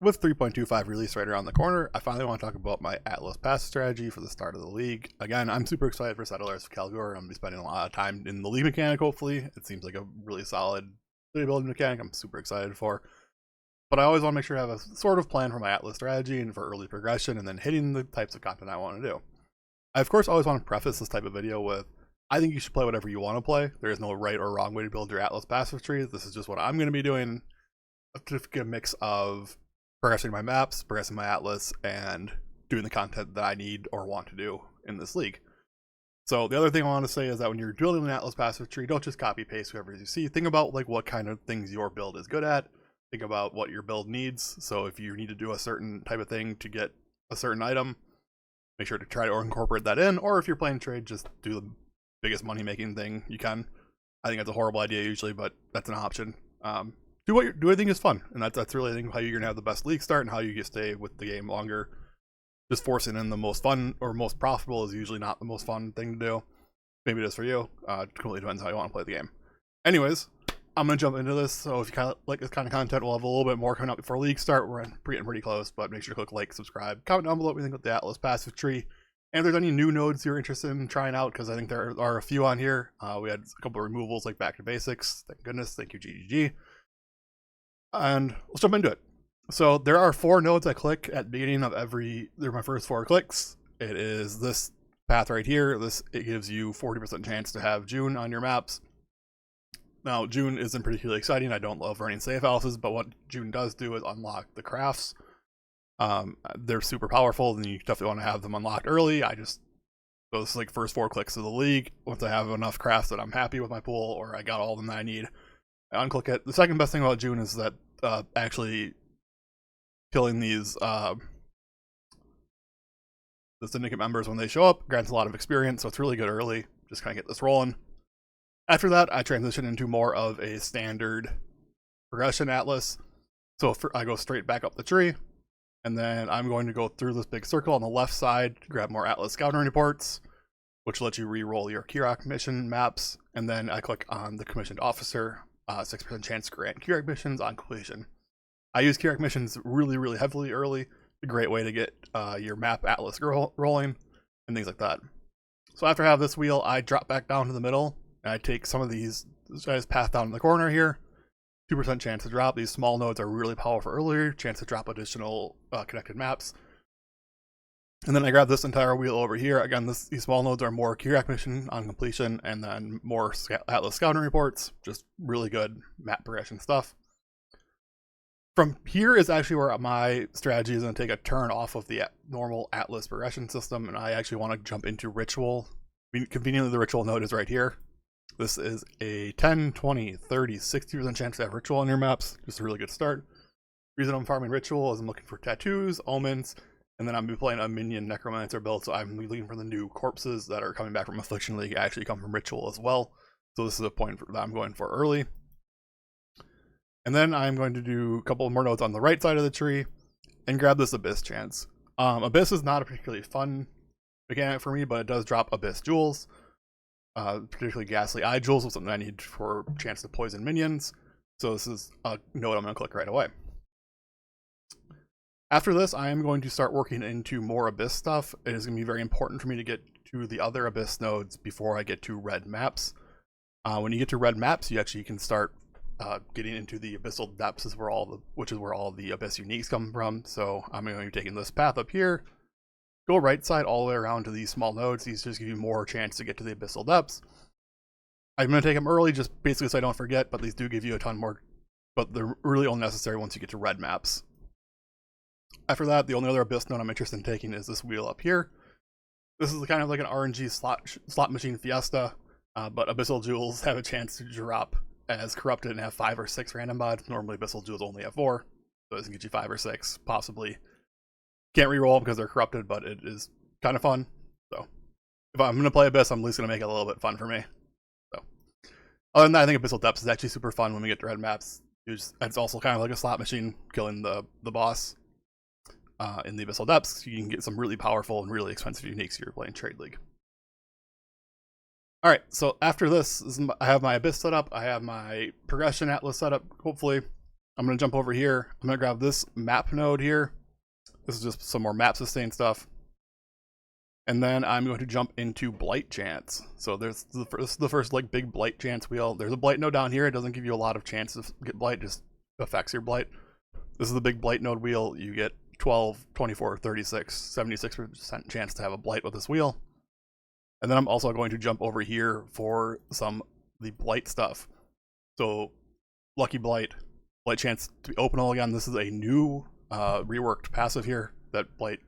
with 3.25 release right around the corner, I finally want to talk about my Atlas pass strategy for the start of the league. Again, I'm super excited for Settlers of Kalguur. I'm going to be spending a lot of time in the league mechanic, hopefully. It seems like a really solid building mechanic I'm super excited for. But I always want to make sure I have a sort of plan for my Atlas strategy and for early progression and then hitting the types of content I want to do. I, of course, always want to preface this type of video with, I think you should play whatever you want to play. There is no right or wrong way to build your Atlas passive tree. This is just what I'm going to be doing. To get a mix of progressing my maps, progressing my Atlas, and doing the content that I need or want to do in this league. So the other thing I want to say is that when you're building an Atlas passive tree, don't just copy paste whoever you see. Think about like what kind of things your build is good at. Think about what your build needs. So if you need to do a certain type of thing to get a certain item, make sure to try to incorporate that in. Or if you're playing trade, just do the biggest money making thing you can. I think that's a horrible idea usually, but that's an option. Do what I think is fun, and that's really I think how you're gonna have the best league start and how you can stay with the game longer. Just forcing in the most fun or most profitable is usually not the most fun thing to do. Maybe it is for you. It completely depends how you want to play the game. Anyways, I'm gonna jump into this. So if you kind of like this kind of content, we'll have a little bit more coming up before league start. We're getting pretty close, but make sure to click like, subscribe, comment down below what you think about the Atlas passive tree, and if there's any new nodes you're interested in trying out, because I think there are a few on here. We had a couple of removals like back to basics. Thank goodness. Thank you, GGG. And let's jump into it. So there are 4 nodes I click at the beginning of they're my first 4 clicks. It is this path right here. It gives you 40% chance to have June on your maps. Now, June isn't particularly exciting. I don't love running safe houses, but what June does do is unlock the crafts. They're super powerful, and you definitely want to have them unlocked early. So this is like first 4 clicks of the league. Once I have enough crafts that I'm happy with my pool, or I got all of them that I need, I unclick it. The second best thing about June is that actually killing these the syndicate members when they show up grants a lot of experience, so it's really good early. Just kind of get this rolling. After that, I transition into more of a standard progression Atlas. So I go straight back up the tree, and then I'm going to go through this big circle on the left side to grab more Atlas scouting reports, which lets you re-roll your Kirak mission maps, and then I click on the commissioned officer. 6% chance to grant Kirak missions on completion. I use Kirak missions really, really heavily early. A great way to get your map Atlas rolling and things like that. So after I have this wheel, I drop back down to the middle, and I take some of these. I just path down in the corner here. 2% chance to drop. These small nodes are really powerful earlier. Chance to drop additional connected maps. And then I grab this entire wheel over here. Again, these small nodes are more Kirak mission on completion, and then more Atlas scouting reports. Just really good map progression stuff. From here is actually where my strategy is going to take a turn off of the normal Atlas progression system, and I actually want to jump into Ritual. Conveniently, the Ritual node is right here. This is a 10, 20, 30, 60% chance to have Ritual on your maps. Just a really good start. The reason I'm farming Ritual is I'm looking for tattoos, omens, and then I'm playing a minion necromancer build, so I'm looking for the new corpses that are coming back from Affliction League actually come from Ritual as well. So this is a point that I'm going for early. And then I'm going to do a couple more nodes on the right side of the tree and grab this Abyss chance. Abyss is not a particularly fun mechanic for me, but it does drop Abyss jewels. Particularly Ghastly Eye jewels is something I need for a chance to poison minions. So this is a node I'm going to click right away. After this, I am going to start working into more Abyss stuff. It is going to be very important for me to get to the other Abyss nodes before I get to red maps. When you get to red maps, you actually can start getting into the Abyssal Depths, which is where all the Abyss uniques come from. So I'm going to be taking this path up here, go right side all the way around to these small nodes. These just give you more chance to get to the Abyssal Depths. I'm going to take them early just basically so I don't forget, but these do give you a ton more, but they're really only necessary once you get to red maps. After that, the only other Abyss node I'm interested in taking is this wheel up here. This is kind of like an RNG slot machine fiesta, but Abyssal Jewels have a chance to drop as corrupted and have 5 or 6 random mods. Normally Abyssal Jewels only have 4, so this can get you 5 or 6, possibly. Can't reroll them because they're corrupted, but it is kind of fun. So if I'm going to play Abyss, I'm at least going to make it a little bit fun for me. So other than that, I think Abyssal Depths is actually super fun when we get to red maps. It's also kind of like a slot machine killing the boss. In the Abyssal Depths, you can get some really powerful and really expensive uniques if you're playing Trade League. Alright, so after this, I have my Abyss set up, I have my Progression Atlas set up, hopefully. I'm going to jump over here. I'm going to grab this map node here. This is just some more map sustain stuff. And then I'm going to jump into Blight Chance. So this is the first like big Blight Chance wheel. There's a Blight node down here. It doesn't give you a lot of chances to get Blight, just affects your Blight. This is the big Blight node wheel. You get 12, 24, 36, 76% chance to have a Blight with this wheel. And then I'm also going to jump over here for some the Blight stuff. So Lucky Blight, Blight Chance to be openable again. This is a new reworked passive here that Blight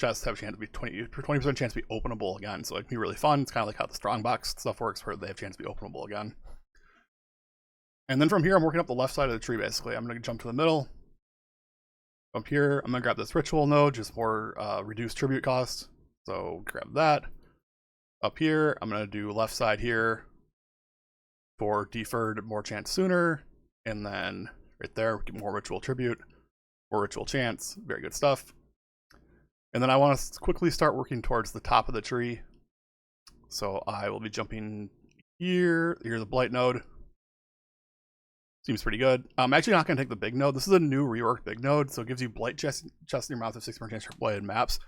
chests have a chance to be 20% chance to be openable again, so it can be really fun. It's kind of like how the Strongbox stuff works, where they have a chance to be openable again. And then from here, I'm working up the left side of the tree, basically. I'm going to jump to the middle. Up here, I'm going to grab this Ritual node, just for reduced tribute cost. So grab that. Up here, I'm going to do left side here for deferred more chance sooner. And then right there, get more Ritual tribute, more Ritual chance. Very good stuff. And then I want to quickly start working towards the top of the tree. So I will be jumping here. Here's the Blight node. Seems pretty good. I'm actually not going to take the big node. This is a new reworked big node, so it gives you Blight chest in your mouth of 6% chance for blighted maps.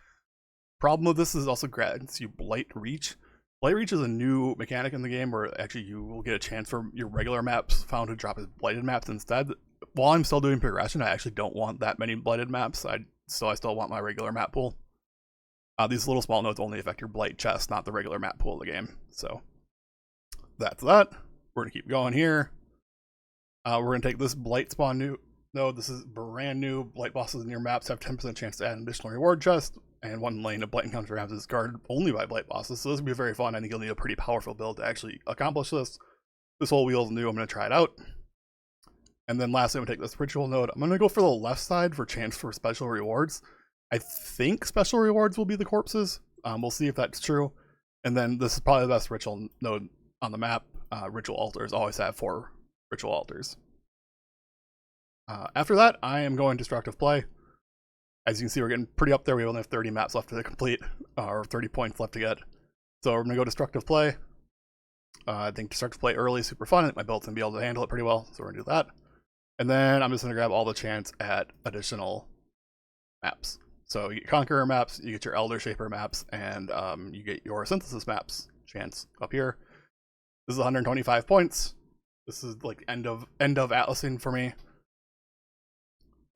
Problem with this is also grants you Blight Reach. Blight Reach is a new mechanic in the game where actually you will get a chance for your regular maps found to drop as blighted maps instead. While I'm still doing progression, I actually don't want that many blighted maps. I still want my regular map pool. These little small nodes only affect your Blight chest, not the regular map pool of the game. So that's that. We're going to keep going here. We're going to take this Blight spawn new node. This is brand new. Blight bosses in your maps have 10% chance to add an additional reward chest, and one lane of Blight encounter maps is guarded only by Blight bosses. So this will be very fun. I think you'll need a pretty powerful build to actually accomplish this. This whole wheel is new. I'm going to try it out. And then lastly, I'm going to take this Ritual node. I'm going to go for the left side for chance for special rewards. I think special rewards will be the corpses. We'll see if that's true. And then this is probably the best Ritual node on the map. Ritual altars always have 4 Ritual altars. After that, I am going Destructive Play. As you can see, we're getting pretty up there. We only have 30 maps left to complete, or 30 points left to get. So we're going to go Destructive Play. I think Destructive Play early is super fun. I think my build's going to be able to handle it pretty well, so we're going to do that. And then I'm just going to grab all the chance at additional maps. So you get Conqueror maps, you get your Elder Shaper maps, and you get your Synthesis maps chance up here. This is 125 points. This is like end of Atlasing for me.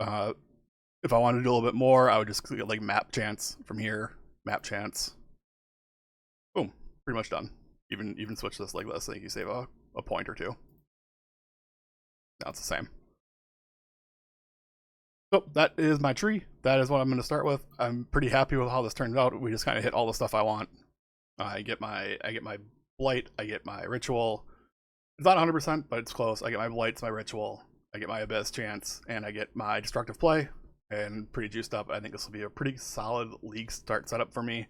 If I wanted to do a little bit more, I would just get like map chance from here, map chance. Boom, pretty much done. Even switch this like this, I think you save a point or two. Now it's the same. So that is my tree. That is what I'm going to start with. I'm pretty happy with how this turned out. We just kind of hit all the stuff I want. I get my Blight, I get my Ritual. It's not 100%, but it's close. I get my Blight, my Ritual, I get my Abyss chance, and I get my Destructive Play, and pretty juiced up. I think this will be a pretty solid league start setup for me.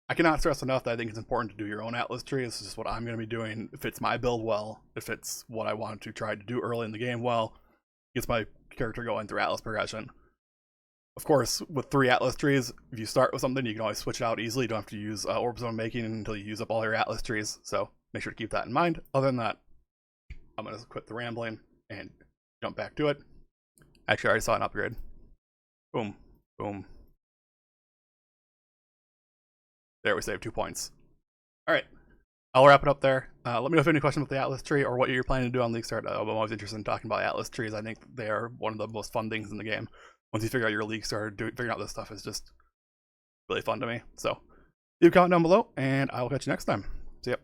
I cannot stress enough that I think it's important to do your own Atlas tree. This is just what I'm going to be doing. It fits my build well. It fits what I wanted to try to do early in the game well. Gets my character going through Atlas progression. Of course, with 3 Atlas trees, if you start with something, you can always switch it out easily. You don't have to use Orb Zone Making until you use up all your Atlas trees. So make sure to keep that in mind. Other than that, I'm going to quit the rambling and jump back to it. Actually, I already saw an upgrade. Boom. Boom. There, we saved 2 points. Alright, I'll wrap it up there. Let me know if you have any questions with the Atlas tree or what you're planning to do on League Start. I'm always interested in talking about Atlas trees. I think they are one of the most fun things in the game. Once you figure out your League Start, figuring out this stuff is just really fun to me. So, leave a comment down below, and I will catch you next time. See ya.